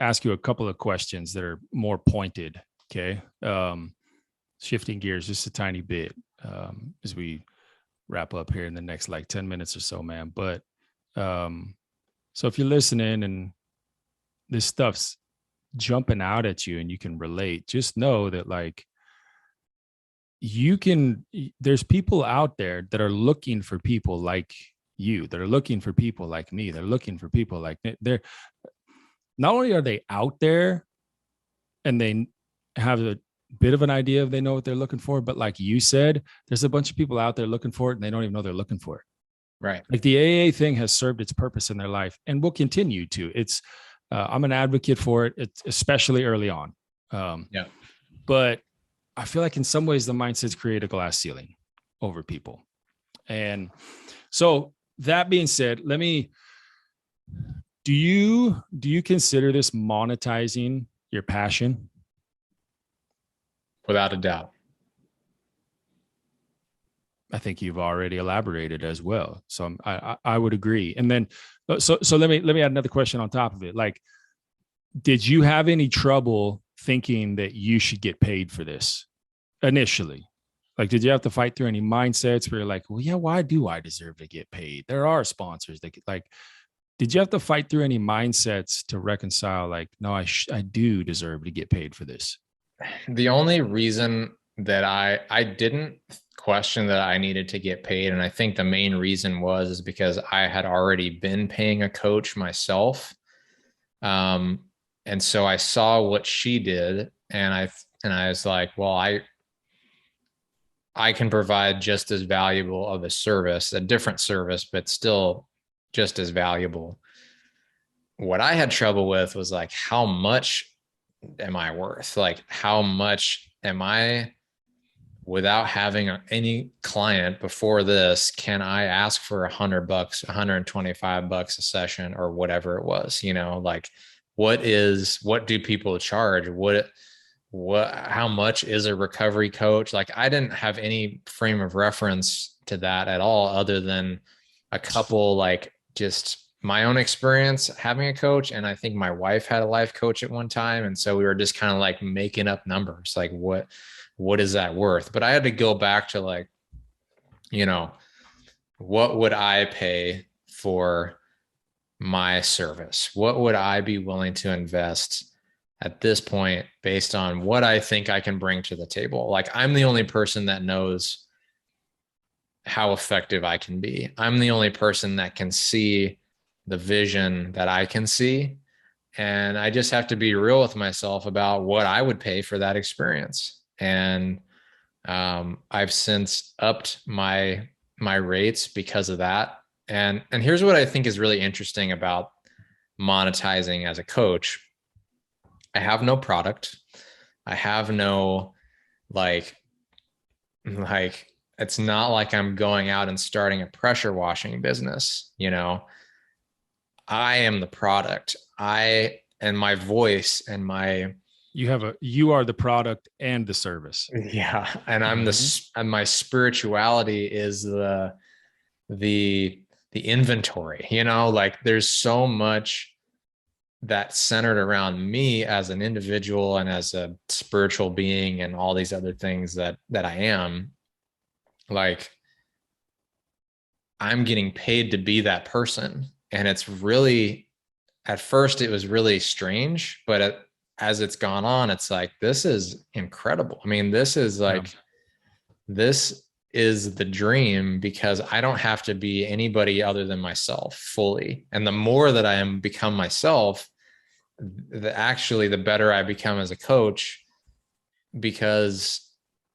ask you a couple of questions that are more pointed. Okay. Shifting gears just a tiny bit as we wrap up here in the next like 10 minutes or so, man. But so if you're listening and this stuff's jumping out at you and you can relate, just know that like there's people out there that are looking for people like you, that are looking for people like me, they're looking for people like they're not only are they out there and they have a bit of an idea if they know what they're looking for, but like you said, there's a bunch of people out there looking for it and they don't even know they're looking for it. Right. Like the AA thing has served its purpose in their life and will continue to. It's I'm an advocate for it, especially early on. Yeah. But I feel like in some ways the mindsets create a glass ceiling over people. And so that being said, do you consider this monetizing your passion? Without a doubt. I think you've already elaborated as well. So I would agree. And then, so let me add another question on top of it. Like, did you have any trouble thinking that you should get paid for this initially? Like, did you have to fight through any mindsets where you're like, well, yeah, why do I deserve to get paid? There are sponsors that like, did you have to fight through any mindsets to reconcile like, no, I do deserve to get paid for this? The only reason that I didn't question that I needed to get paid, and I think the main reason is because I had already been paying a coach myself. And so I saw what she did, and I was like, well, I can provide just as valuable of a service, a different service, but still just as valuable. What I had trouble with was like, how much am I worth? Like, how much am I, without having any client before this, can I ask for $100, $125 a session, or whatever it was, like, what do people charge? How much is a recovery coach? Like, I didn't have any frame of reference to that at all, other than a couple, like just my own experience having a coach. And I think my wife had a life coach at one time. And so we were just kind of like making up numbers, like what is that worth? But I had to go back to like, what would I pay for my service? What would I be willing to invest at this point based on what I think I can bring to the table? Like, I'm the only person that knows how effective I can be. I'm the only person that can see the vision that I can see. And I just have to be real with myself about what I would pay for that experience. And I've since upped my rates because of that. And here's what I think is really interesting about monetizing as a coach, I have no product. I have no like it's not like I'm going out and starting a pressure washing business, you know. I am the product. I and my voice and my you are the product and the service. yeah, and I'm Mhm. and my spirituality is the the inventory, you know, like there's so much that's centered around me as an individual and as a spiritual being and all these other things that I am. Like I'm getting paid to be that person. And it's really, at first, it was really strange, but as it's gone on, it's like, this is incredible. I mean, this is Yeah. like, this is the dream because I don't have to be anybody other than myself fully. And the more that I am become myself, the better I become as a coach because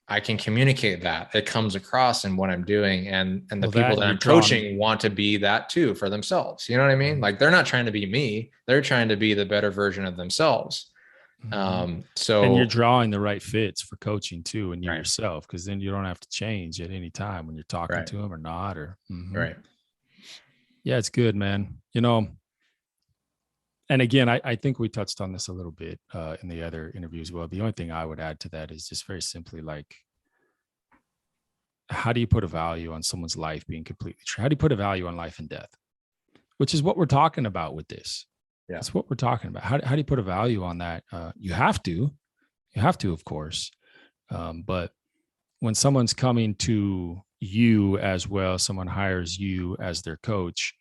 I can communicate that. It comes across in what I'm doing. And the Well, people that that you're I'm drawn. coaching want to be that too for themselves. You know what I mean? Mhm. Like they're not trying to be me. They're trying to be the better version of themselves. Mhm. And you're So drawing the right fits for coaching too, and you right, yourself, because then you don't have to change at any time when you're talking right, to them or not. Or right. yeah, it's good, man. And again, I think we touched on this a little bit in the other interview as well. The only thing I would add to that is just very simply like, how do you put a value on someone's life being completely true? How do you put a value on life and death? Which is what we're talking about with this. Yeah. That's what we're talking about. How do you put a value on that? You have to, of course. But when someone's coming to you as well, someone hires you as their coach,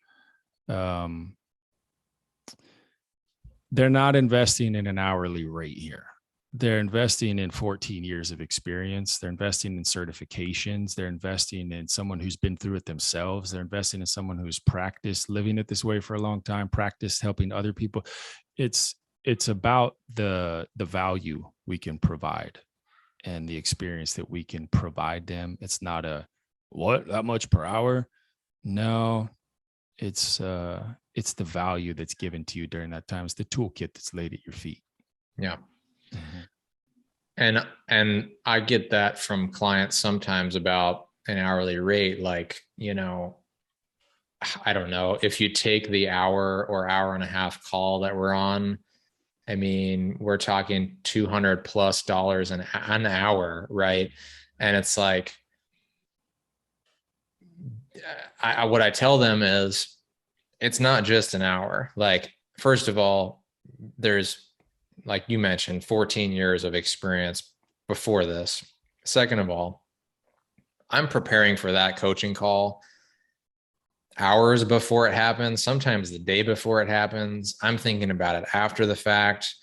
um, they're not investing in an hourly rate here. They're investing in 14 years of experience. They're investing in certifications. They're investing in someone who's been through it themselves. They're investing in someone who's practiced living it this way for a long time, practiced helping other people. It's about the value we can provide and the experience that we can provide them. It's not a what that much per hour. No, it's the value that's given to you during that time. It's the toolkit that's laid at your feet. Yeah. Mhm. And I get that from clients sometimes about an hourly rate. Like, you know, I don't know if you take the hour or hour and a half call that we're on. I mean, we're talking $200+ an hour, right? And it's like, what I tell them is, it's not just an hour. Like, first of all, there's, like you mentioned, 14 years of experience before this. Second of all, I'm preparing for that coaching call hours before it happens, sometimes the day before it happens. I'm thinking about it after the fact.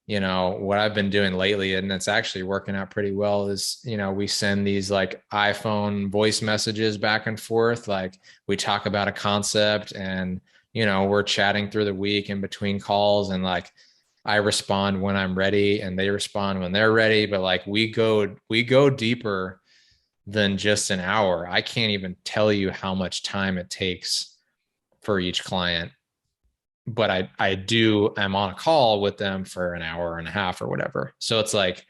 You know, what I've been doing lately, and it's actually working out pretty well, is, you know, we send these like iPhone voice messages back and forth. Like we talk about a concept and, you know, we're chatting through the week in between calls, and like I respond when I'm ready and they respond when they're ready. But like we go deeper than just an hour. I can't even tell you how much time it takes for each client, but I'm on a call with them for an hour and a half or whatever. So it's like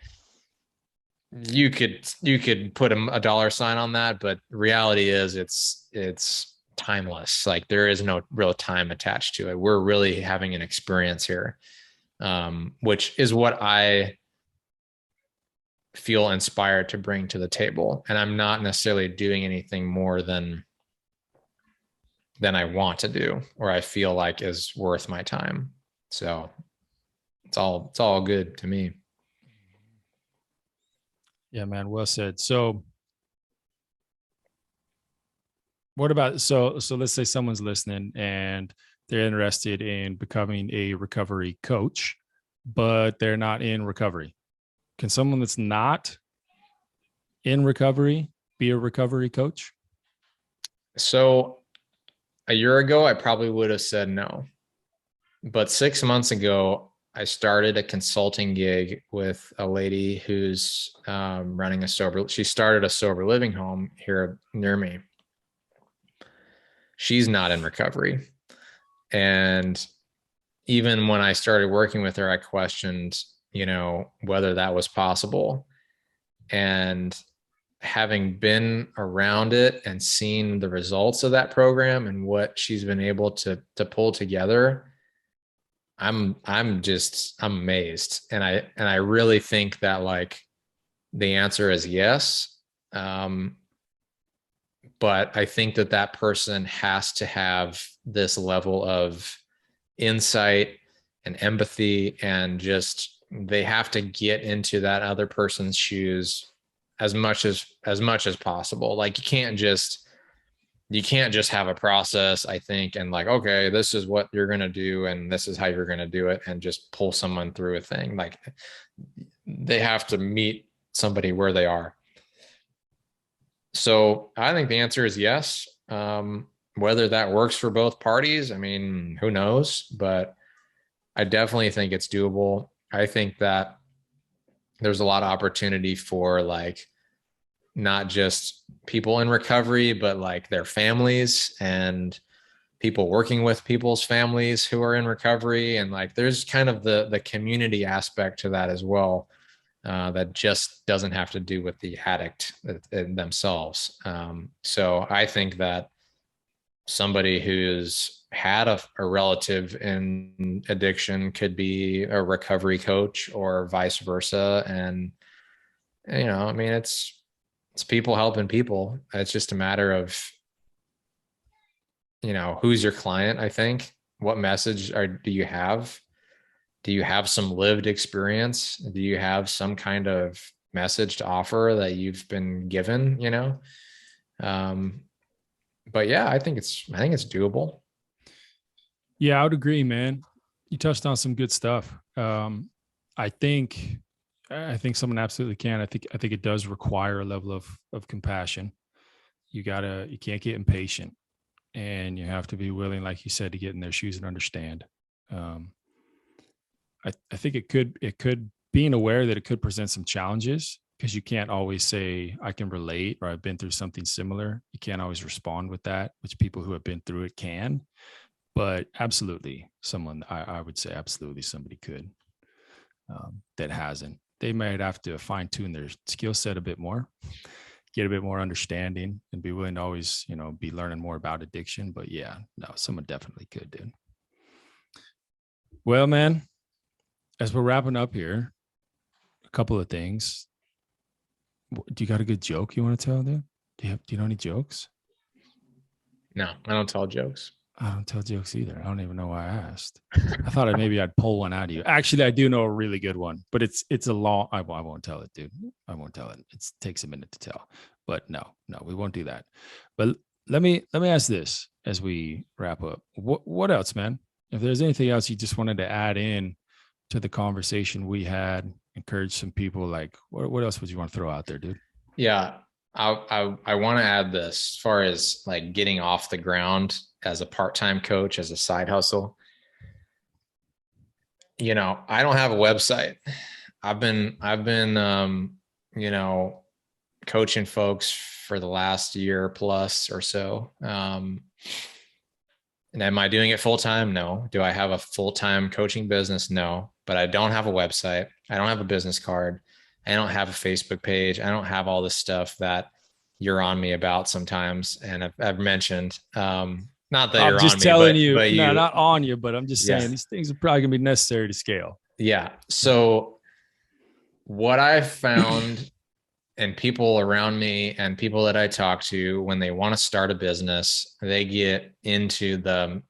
you could put a dollar sign on that, but reality is it's timeless. Like there is no real time attached to it. We're really having an experience here, which is what I feel inspired to bring to the table. And I'm not necessarily doing anything more than I want to do or I feel like is worth my time. So it's all good to me. Yeah, man. Well said. So what about so let's say someone's listening and they're interested in becoming a recovery coach, but they're not in recovery. Can someone that's not in recovery be a recovery coach? So a year ago, I probably would have said no. But 6 months ago, I started a consulting gig with a lady who's running she started a sober living home here near me. She's not in recovery. And even when I started working with her, I questioned, whether that was possible. And having been around it and seen the results of that program and what she's been able to pull together, I'm amazed. And I really think that like the answer is yes. But I think that person has to have this level of insight and empathy, and just they have to get into that other person's shoes as much as possible. Like you can't just have a process, I think, and like, okay, this is what you're going to do and this is how you're going to do it, and just pull someone through a thing. Like they have to meet somebody where they are. So I think the answer is yes. Whether that works for both parties, I mean, who knows? But I definitely think it's doable. I think that there's a lot of opportunity for like not just people in recovery, but like their families and people working with people's families who are in recovery. And like there's kind of the community aspect to that as well. That just doesn't have to do with the addict themselves. So I think that somebody who's had a relative in addiction could be a recovery coach or vice versa. And, I mean, it's people helping people. It's just a matter of, who's your client, I think. What message do you have? Do you have some lived experience? Do you have some kind of message to offer that you've been given, But yeah, I think it's doable. Yeah, I would agree, man. You touched on some good stuff. I think someone absolutely can. I think it does require a level of compassion. You can't get impatient, and you have to be willing, like you said, to get in their shoes and understand. Um, I think it could being aware that it could present some challenges, because you can't always say I can relate or I've been through something similar. You can't always respond with that, which people who have been through it can. But absolutely, I would say absolutely somebody could, that hasn't. They might have to fine tune their skill set a bit more, get a bit more understanding, and be willing to always, be learning more about addiction. But yeah, no, someone definitely could, dude. Well, man, as we're wrapping up here, a couple of things. Do you got a good joke you want to tell, dude? Do you know any jokes? No, I don't tell jokes. I don't tell jokes either. I don't even know why I asked. I thought maybe I'd pull one out of you. Actually, I do know a really good one, but it's a long. I won't tell it, dude. I won't tell it. It takes a minute to tell. But no, we won't do that. But let me ask this as we wrap up. What else, man? If there's anything else you just wanted to add in to the conversation we had, encourage some people, like what else would you want to throw out there, dude? Yeah, I want to add this as far as like getting off the ground as a part-time coach, as a side hustle. I don't have a website. I've been coaching folks for the last year plus or so. And am I doing it full time? No. Do I have a full-time coaching business? No. But I don't have a website. I don't have a business card. I don't have a Facebook page. I don't have all this stuff that you're on me about sometimes. And I've mentioned, not that I'm you're just on me, telling you, but no, you, not on you, but I'm just yeah, saying these things are probably gonna be necessary to scale. yeah. So what I've found, and people around me and people that I talk to, when they want to start a business, they get into the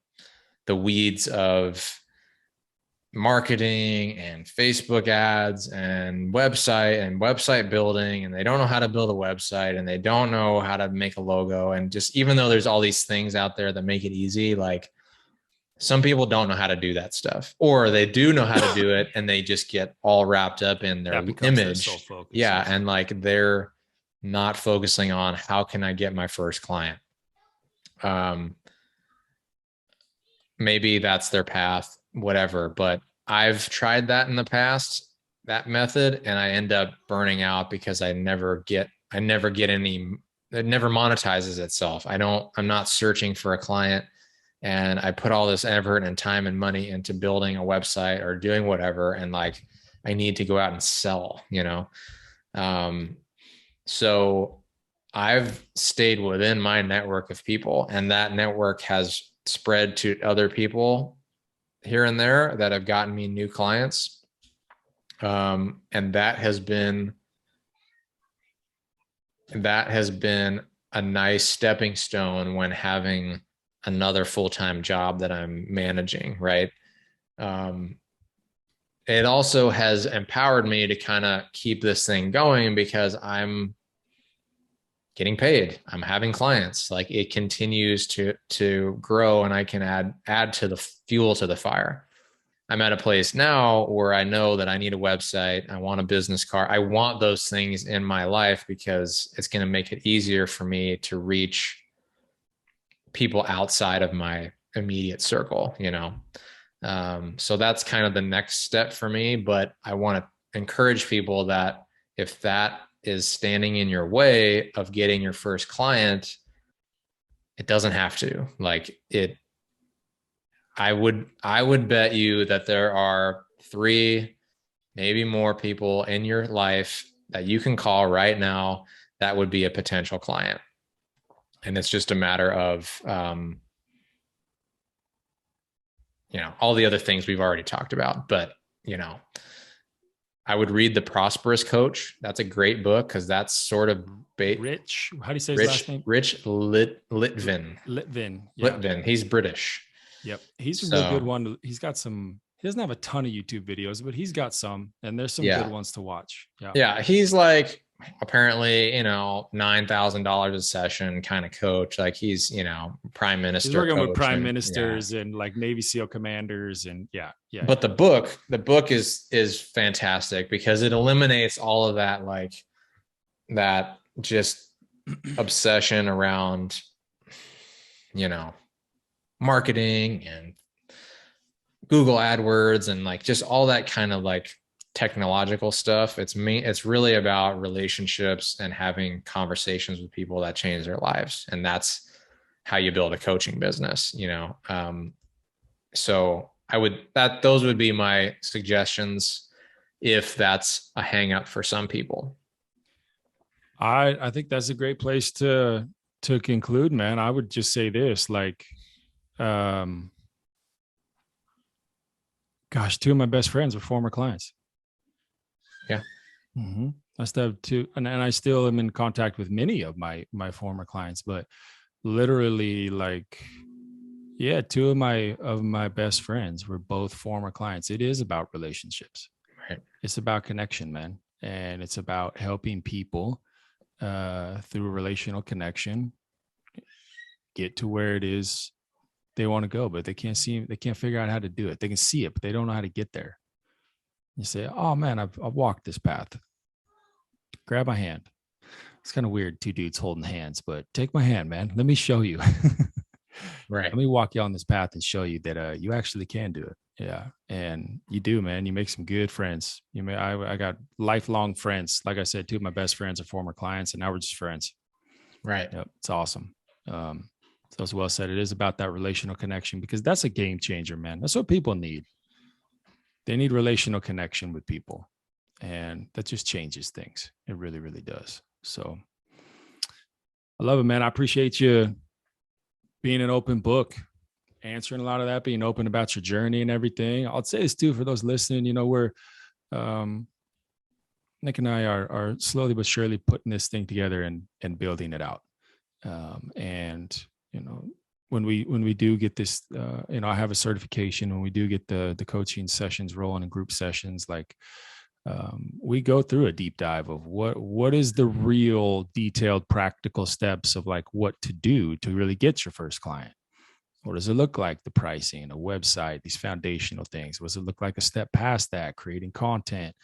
weeds of marketing and Facebook ads and website building, and they don't know how to build a website, and they don't know how to make a logo. And just, even though there's all these things out there that make it easy, like some people don't know how to do that stuff, or they do know how to do it and they just get all wrapped up in their That becomes their sole image. focus. Yeah. And like they're not focusing on how can I get my first client. Um, Maybe that's their path, whatever. But I've tried that in the past, that method, and I end up burning out because I never get any, it never monetizes itself. I'm not searching for a client and I put all this effort and time and money into building a website or doing whatever. And like, I need to go out and sell, so I've stayed within my network of people, and that network has spread to other people here and there that have gotten me new clients. And that has been a nice stepping stone when having another full-time job that I'm managing, right? It also has empowered me to kind of keep this thing going because I'm getting paid. I'm having clients. Like, it continues to grow, and I can add to the fuel to the fire. I'm at a place now where I know that I need a website. I want a business card. I want those things in my life because it's going to make it easier for me to reach people outside of my immediate circle, so that's kind of the next step for me. But I want to encourage people that if that is standing in your way of getting your first client, it doesn't have to. Like, I would bet you that there are 3, maybe more people in your life that you can call right now that would be a potential client. And it's just a matter of, all the other things we've already talked about. But, I would read The Prosperous Coach. That's a great book because that's sort of Rich. How do you say his last name? Rich Litvin. Litvin. Yeah. Litvin. He's British. Yep. He's a real good one. He doesn't have a ton of YouTube videos, but he's got some, and there's some good ones to watch. Yeah. Yeah. He's like, apparently, $9,000 a session kind of coach. Like, he's, prime minister. He's working with prime ministers and like Navy SEAL commanders, and But the book is fantastic because it eliminates all of that, like, that just obsession around, marketing and Google AdWords and like just all that kind of like technological stuff. It's really about relationships and having conversations with people that change their lives. And that's how you build a coaching business, so those would be my suggestions if that's a hang up for some people. I think that's a great place to conclude, man. I would just say this, like, gosh, 2 of my best friends were former clients. Yeah. Mm-hmm. I still have 2, and I still am in contact with many of my former clients, but literally, like, 2 of my best friends were both former clients. It is about relationships. Right. It's about connection, man. And it's about helping people through relational connection get to where it is they want to go, but they can't figure out how to do it. They can see it, but they don't know how to get there. You say, oh man, I've walked this path. Grab my hand. It's kind of weird, 2 dudes holding hands, but take my hand, man. Let me show you. Right. Let me walk you on this path and show you that you actually can do it. Yeah. And you do, man. You make some good friends. I got lifelong friends. Like I said, 2 of my best friends are former clients, and now we're just friends. Right. Yep. It's awesome. So as well said, it is about that relational connection, because that's a game changer, man. That's what people need. They need relational connection with people, and that just changes things. It really, really does. So I love it, man. I appreciate you being an open book, answering a lot of that, being open about your journey and everything. I'll say this too, for those listening, we're, Nick and I are slowly but surely putting this thing together and building it out. And, when we do get this, I have a certification. When we do get the coaching sessions rolling and group sessions, like, we go through a deep dive of what is the real detailed practical steps of like what to do to really get your first client. What does it look like? The pricing, a website, these foundational things. What does it look like a step past that? Creating content.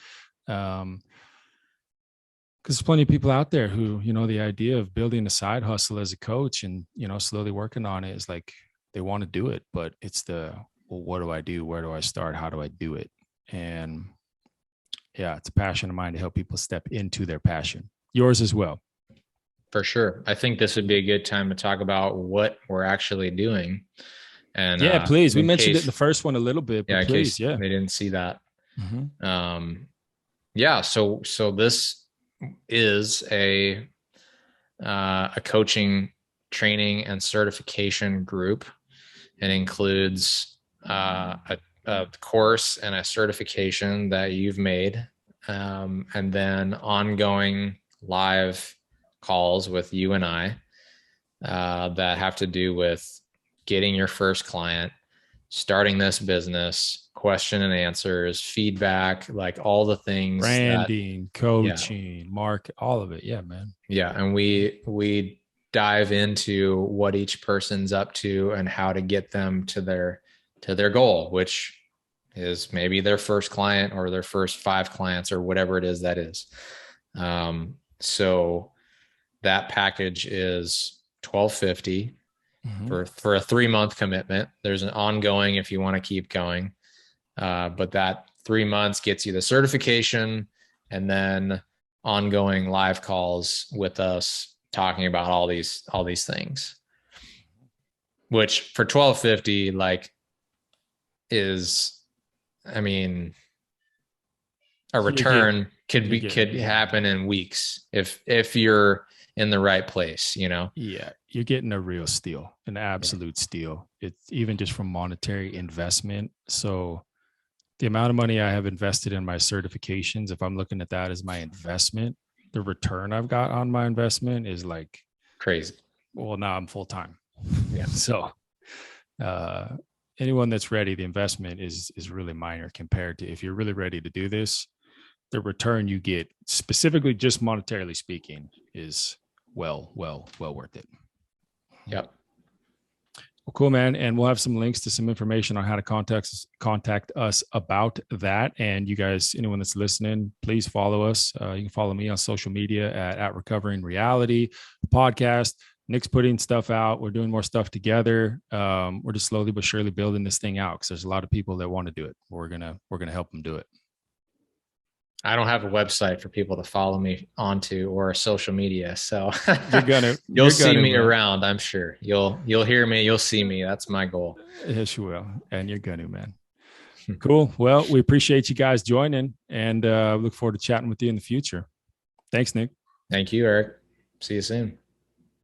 Because there's plenty of people out there who, the idea of building a side hustle as a coach and, slowly working on it is like, they want to do it, but it's what do I do? Where do I start? How do I do it? And yeah, it's a passion of mine to help people step into their passion. Yours as well. For sure. I think this would be a good time to talk about what we're actually doing. And Yeah, please. We in mentioned it in case, the first one a little bit, but yeah, in please, case yeah. they didn't see that. Mm-hmm. Yeah. So this is a coaching, training, and certification group. It includes a course and a certification that you've made, and then ongoing live calls with you and I that have to do with getting your first client, starting this business, question and answers, feedback, like all the things that, Branding, yeah, coaching, market, all of it. Yeah, man. yeah. And we dive into what each person's up to and how to get them to their goal, which is maybe their first client or their first 5 clients or whatever it is that is. So that package is $1,250 for a 3-month commitment. There's an ongoing if you want to keep going, but that 3 months gets you the certification and then ongoing live calls with us talking about all these things, which for $1,250 like is, I mean, a return could happen in weeks if you're in the right place, you know. Yeah, you're getting a real steal, an absolute steal. It's even just from monetary investment. So the amount of money I have invested in my certifications, if I'm looking at that as my investment, the return I've got on my investment is like crazy. Well, now I'm full time. Yeah. So anyone that's ready, the investment is really minor compared to if you're really ready to do this. The return you get, specifically just monetarily speaking, is well worth it. Yep. Well, cool, man. And we'll have some links to some information on how to contact us about that. And you guys, anyone that's listening, please follow us. You can follow me on social media at Recovering Reality podcast. Nick's putting stuff out. We're doing more stuff together. We're just slowly but surely building this thing out because there's a lot of people that want to do it. We're gonna help them do it. I don't have a website for people to follow me onto or social media, so you'll see me around. I'm sure you'll hear me. You'll see me. That's my goal. Yes, you will, and you're gonna, man. Cool. Well, we appreciate you guys joining, and look forward to chatting with you in the future. Thanks, Nick. Thank you, Eric. See you soon.